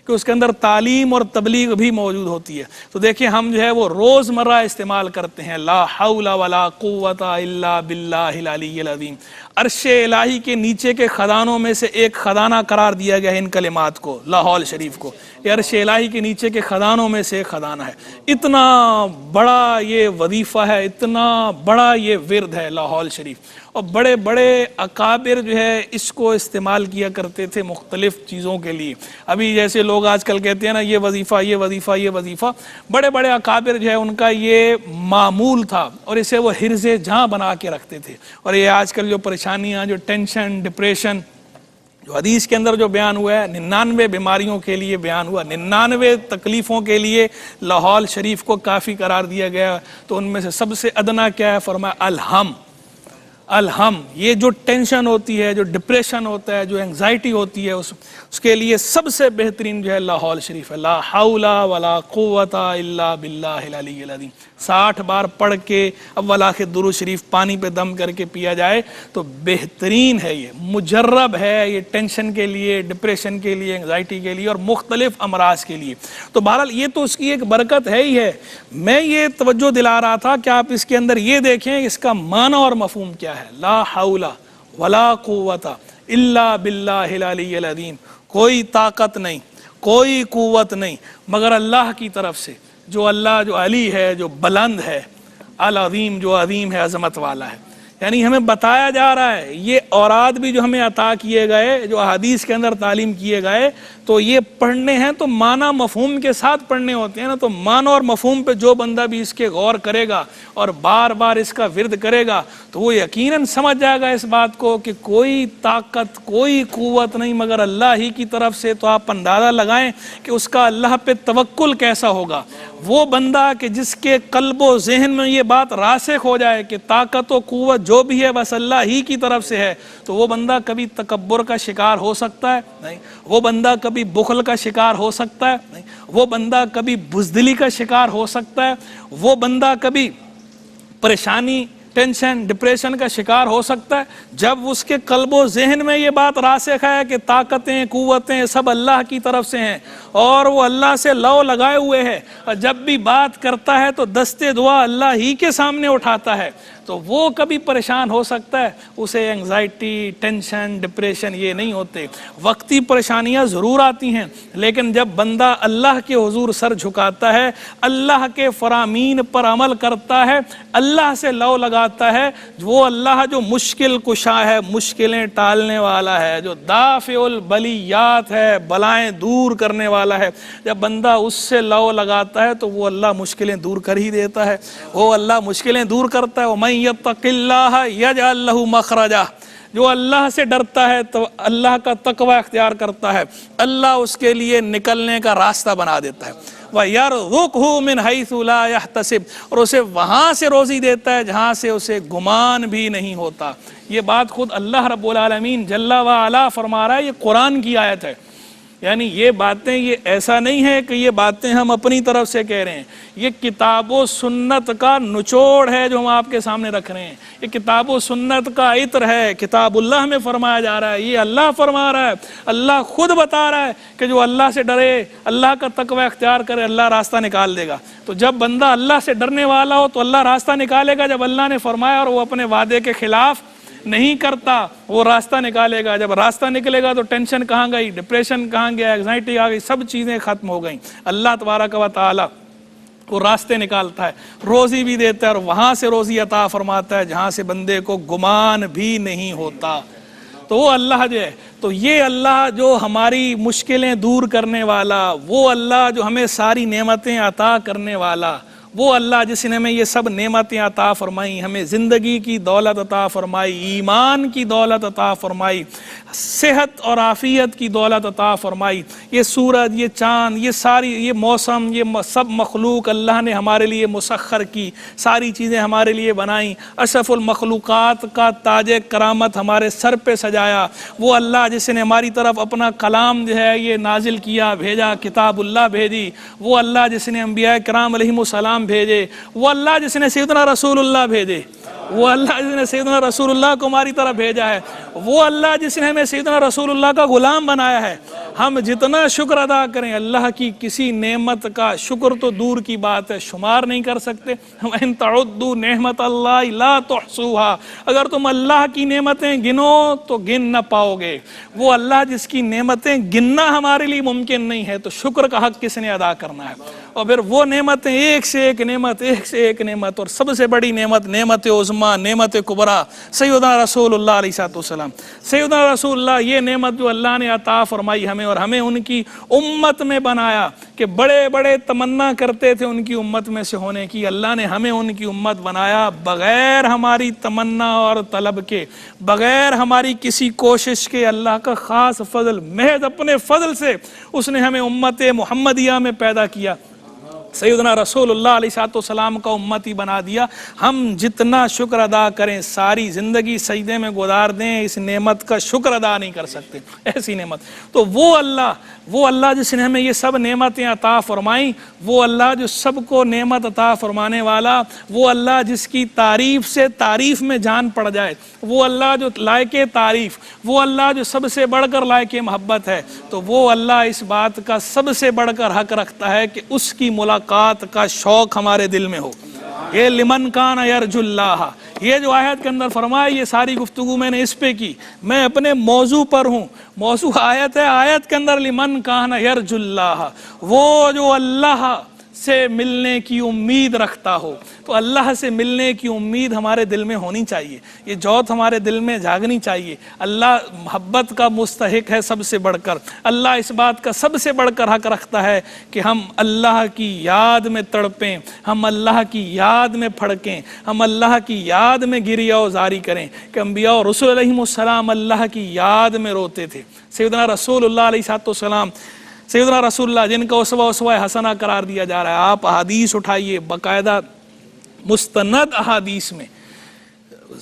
کہ اس کے اندر تعلیم اور تبلیغ بھی موجود ہوتی ہے۔ تو دیکھیں ہم جو ہے وہ روزمرہ استعمال کرتے ہیں لا حول ولا قوت الا باللہ العلی العظیم۔ عرش الہی کے نیچے کے خزانوں میں سے ایک خزانہ قرار دیا گیا ہے ان کلمات کو، لا حول شریف کو۔ یہ عرش الہی کے نیچے کے خزانوں میں سے ایک خزانہ ہے۔ اتنا بڑا یہ وظیفہ ہے، اتنا بڑا یہ ورد ہے لا حول شریف، اور بڑے بڑے اکابر جو ہے اس کو استعمال کیا کرتے تھے مختلف چیزوں کے لیے۔ ابھی جیسے لوگ آج کل کہتے ہیں نا یہ وظیفہ یہ وظیفہ یہ وظیفہ، بڑے بڑے اکابر جو ہے ان کا یہ معمول تھا اور اسے وہ حرز جاں بنا کے رکھتے تھے۔ اور یہ آج کل جو پریشانیاں، جو ٹینشن، ڈپریشن، جو حدیث کے اندر جو بیان ہوا ہے 99 بیماریوں کے لیے بیان ہوا، 99 تکلیفوں کے لیے لا حول شریف کو کافی قرار دیا گیا، تو ان میں سے سب سے ادنا کیا ہے؟ فرمایا الہم۔ الہم، یہ جو ٹینشن ہوتی ہے، جو ڈپریشن ہوتا ہے، جو انگزائٹی ہوتی ہے، اس کے لیے سب سے بہترین جو ہے لا حول شریف ہے، لا حول ولا قوت الا باللہ العلی العظیم۔ 60 بار پڑھ کے اول آخر درود شریف پانی پہ دم کر کے پیا جائے تو بہترین ہے، یہ مجرب ہے، یہ ٹینشن کے لیے، ڈپریشن کے لیے، انگزائٹی کے لیے اور مختلف امراض کے لیے۔ تو بہرحال یہ تو اس کی ایک برکت ہے ہی ہے۔ میں یہ توجہ دلا رہا تھا کہ آپ اس کے اندر یہ دیکھیں اس کا معنی اور مفہوم کیا ہے، لا حول ولا قوت الا باللہ العلی العظیم۔ کوئی طاقت نہیں، کوئی قوت نہیں مگر اللہ کی طرف سے، جو اللہ جو علی ہے، جو بلند ہے، العظیم جو عظیم ہے، عظمت والا ہے۔ یعنی ہمیں بتایا جا رہا ہے یہ اوراد بھی جو ہمیں عطا کیے گئے، جو حدیث کے اندر تعلیم کیے گئے، تو یہ پڑھنے ہیں تو معنی مفہوم کے ساتھ پڑھنے ہوتے ہیں نا۔ تو معنی اور مفہوم پہ جو بندہ بھی اس کے غور کرے گا اور بار بار اس کا ورد کرے گا تو وہ یقیناً سمجھ جائے گا اس بات کو کہ کوئی طاقت، کوئی قوت نہیں مگر اللہ ہی کی طرف سے۔ تو آپ اندازہ لگائیں کہ اس کا اللہ پہ توکل کیسا ہوگا۔ وہ بندہ کہ جس کے قلب و ذہن میں یہ بات راسخ ہو جائے کہ طاقت و قوت جو بھی ہے بس اللہ ہی کی طرف سے ہے، تو وہ بندہ کبھی تکبر کا شکار ہو سکتا ہے؟ نہیں۔ وہ بندہ کبھی بخل کا شکار ہو سکتا ہے؟ نہیں۔ وہ بندہ کبھی بزدلی کا شکار ہو سکتا ہے؟ وہ بندہ کبھی پریشانی، ٹینشن، ڈپریشن کا شکار ہو سکتا ہے؟ جب اس کے قلب و ذہن میں یہ بات راسخ ہے کہ طاقتیں، قوتیں سب اللہ کی طرف سے ہیں اور وہ اللہ سے لو لگائے ہوئے ہے، اور جب بھی بات کرتا ہے تو دستے دعا اللہ ہی کے سامنے اٹھاتا ہے، تو وہ کبھی پریشان ہو سکتا ہے؟ اسے انگزائٹی، ٹینشن، ڈپریشن یہ نہیں ہوتے۔ وقتی پریشانیاں ضرور آتی ہیں، لیکن جب بندہ اللہ کے حضور سر جھکاتا ہے، اللہ کے فرامین پر عمل کرتا ہے، اللہ سے لو لگاتا ہے، وہ اللہ جو مشکل کشا ہے، مشکلیں ٹالنے والا ہے، جو دافع البلیات ہے، بلائیں دور کرنے والا ہے، جب بندہ اس سے لو لگاتا ہے تو وہ اللہ مشکلیں دور کر ہی دیتا ہے۔ وہ اللہ مشکلیں دور کرتا ہے۔ وَمَن يَتَّقِ اللَّهَ يَجْعَل لَّهُ مَخْرَجًا، جو اللہ سے ڈرتا ہے تو اللہ کا تقوی اختیار کرتا ہے، اللہ اس کے لیے نکلنے کا راستہ بنا دیتا ہے۔ وَيَرْزُقْهُ مِنْ حَيْثُ لَا يَحْتَسِبُ، اور اسے وہاں سے روزی دیتا ہے جہاں سے اسے گمان بھی نہیں ہوتا۔ یہ بات خود اللہ رب العالمین جل وعلا فرما رہا ہے، یہ قرآن کی آیت ہے۔ یعنی یہ باتیں، یہ ایسا نہیں ہے کہ یہ باتیں ہم اپنی طرف سے کہہ رہے ہیں، یہ کتاب و سنت کا نچوڑ ہے جو ہم آپ کے سامنے رکھ رہے ہیں۔ یہ کتاب و سنت کا عطر ہے، کتاب اللہ میں فرمایا جا رہا ہے، یہ اللہ فرما رہا ہے۔ اللہ خود بتا رہا ہے کہ جو اللہ سے ڈرے، اللہ کا تقوی اختیار کرے، اللہ راستہ نکال دے گا۔ تو جب بندہ اللہ سے ڈرنے والا ہو تو اللہ راستہ نکالے گا، جب اللہ نے فرمایا اور وہ اپنے وعدے کے خلاف نہیں کرتا وہ راستہ نکالے گا۔ جب راستہ نکلے گا تو ٹینشن کہاں گئی، ڈپریشن کہاں گیا، انگزائٹی آ گئی، سب چیزیں ختم ہو گئیں۔ اللہ تبارک و تعالی وہ راستے نکالتا ہے، روزی بھی دیتا ہے اور وہاں سے روزی عطا فرماتا ہے جہاں سے بندے کو گمان بھی نہیں ہوتا۔ تو وہ اللہ جو ہے، تو یہ اللہ جو ہماری مشکلیں دور کرنے والا، وہ اللہ جو ہمیں ساری نعمتیں عطا کرنے والا، وہ اللہ جس نے ہمیں یہ سب نعمتیں عطا فرمائی، ہمیں زندگی کی دولت عطا فرمائی، ایمان کی دولت عطا فرمائی، صحت اور عافیت کی دولت عطا فرمائی، یہ سورج، یہ چاند، یہ ساری، یہ موسم، یہ سب مخلوق اللہ نے ہمارے لیے مسخر کی، ساری چیزیں ہمارے لیے بنائیں، اشرف المخلوقات کا تاج کرامت ہمارے سر پہ سجایا، وہ اللہ جس نے ہماری طرف اپنا کلام جو ہے یہ نازل کیا، بھیجا، کتاب اللہ بھیجی، وہ اللہ جس نے انبیاء کرام علیہم السلام بھیجے، وہ اللہ جس نے سیدنا رسول اللہ بھیجے، وہ اللہ جس نے سیدنا رسول اللہ کو ہماری طرف بھیجا ہے، وہ اللہ جس نے ہمیں سیدنا رسول اللہ کا غلام بنایا ہے۔ ہم جتنا شکر ادا کریں، اللہ کی کسی نعمت کا شکر تو دور کی بات ہے، شمار نہیں کر سکتے۔ وَإِن تَعُدُّوا نِعْمَتَ اللَّهِ لَا تُحْصُوهَا، اگر تم اللہ کی نعمتیں گنو تو گن نہ پاؤ گے۔ وہ اللہ جس کی نعمتیں گننا ہمارے لیے ممکن نہیں ہے، تو شکر کا حق کس نے ادا کرنا ہے؟ اور پھر وہ نعمتیں ایک سے ایک نعمت، ایک سے ایک نعمت، اور سب سے بڑی نعمت نعمت عظمیٰ، نعمت کبریٰ سیدنا رسول اللہ علیہ السلام۔ سیدنا رسول اللہ، یہ نعمت جو اللہ نے عطا فرمائی ہمیں اور ہمیں ان کی امت میں بنایا، کہ بڑے بڑے تمنا کرتے تھے ان کی امت میں سے ہونے کی، اللہ نے ہمیں ان کی امت بنایا بغیر ہماری تمنا اور طلب کے، بغیر ہماری کسی کوشش کے۔ اللہ کا خاص فضل، محض اپنے فضل سے اس نے ہمیں امت محمدیہ میں پیدا کیا، سیدنا رسول اللہ علیہ السلام کا امتی بنا دیا۔ ہم جتنا شکر ادا کریں، ساری زندگی سجدے میں گزار دیں، اس نعمت کا شکر ادا نہیں کر سکتے، ایسی نعمت۔ تو وہ اللہ جس نے ہمیں یہ سب نعمتیں عطا فرمائیں، وہ اللہ جو سب کو نعمت عطا فرمانے والا، وہ اللہ جس کی تعریف سے تعریف میں جان پڑ جائے، وہ اللہ جو لائق تعریف، وہ اللہ جو سب سے بڑھ کر لائق محبت ہے، تو وہ اللہ اس بات کا سب سے بڑھ کر حق رکھتا ہے کہ اس کی ملاقات کا شوق ہمارے دل میں ہو۔ یہ لمن کان یرجو اللہ، یہ جو آیت کے اندر فرمایا، یہ ساری گفتگو میں نے اس پہ کی، میں اپنے موضوع پر ہوں۔ موضوع آیت ہے، آیت کے اندر لمن کان یرجو اللہ، وہ جو اللہ سے ملنے کی امید رکھتا ہو۔ تو اللہ سے ملنے کی امید ہمارے دل میں ہونی چاہیے، یہ جوت ہمارے دل میں جاگنی چاہیے۔ اللہ محبت کا مستحق ہے سب سے بڑھ کر، اللہ اس بات کا سب سے بڑھ کر حق رکھتا ہے کہ ہم اللہ کی یاد میں تڑپیں، ہم اللہ کی یاد میں پھڑکیں، ہم اللہ کی یاد میں گریہ و زاری کریں، کہ انبیاء اور رسول علیہ السلام اللہ کی یاد میں روتے تھے۔ سیدنا رسول اللہ علیہ السلام، سیدنا رسول اللہ جن کا اسوہ حسنہ قرار دیا جا رہا ہے، آپ احادیث اٹھائیے، باقاعدہ مستند احادیث میں،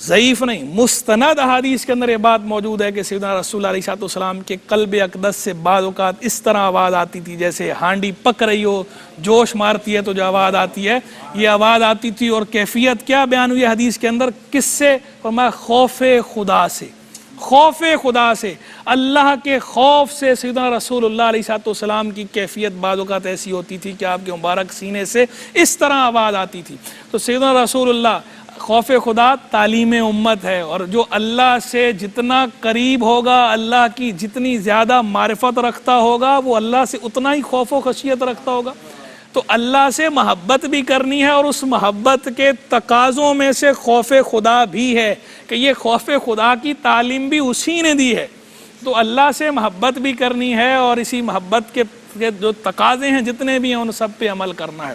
ضعیف نہیں، مستند احادیث کے اندر یہ بات موجود ہے کہ سیدنا رسول اللہ علیہ السلام کے قلب اقدس سے بعض اوقات اس طرح آواز آتی تھی جیسے ہانڈی پک رہی ہو، جوش مارتی ہے تو جو آواز آتی ہے، یہ آواز آتی تھی۔ اور کیفیت کیا بیان ہوئی حدیث کے اندر؟ کس سے؟ فرمایا خوف خدا سے، خوف خدا سے، اللہ کے خوف سے۔ سیدنا رسول اللہ علیہ السلام کی کیفیت بعض اوقات ایسی ہوتی تھی کہ آپ کے مبارک سینے سے اس طرح آواز آتی تھی۔ تو سیدنا رسول اللہ، خوف خدا تعلیم امت ہے، اور جو اللہ سے جتنا قریب ہوگا، اللہ کی جتنی زیادہ معرفت رکھتا ہوگا، وہ اللہ سے اتنا ہی خوف و خشیت رکھتا ہوگا۔ تو اللہ سے محبت بھی کرنی ہے، اور اس محبت کے تقاضوں میں سے خوف خدا بھی ہے، کہ یہ خوف خدا کی تعلیم بھی اسی نے دی ہے۔ تو اللہ سے محبت بھی کرنی ہے، اور اسی محبت کے جو تقاضے ہیں جتنے بھی ہیں ان سب پہ عمل کرنا ہے۔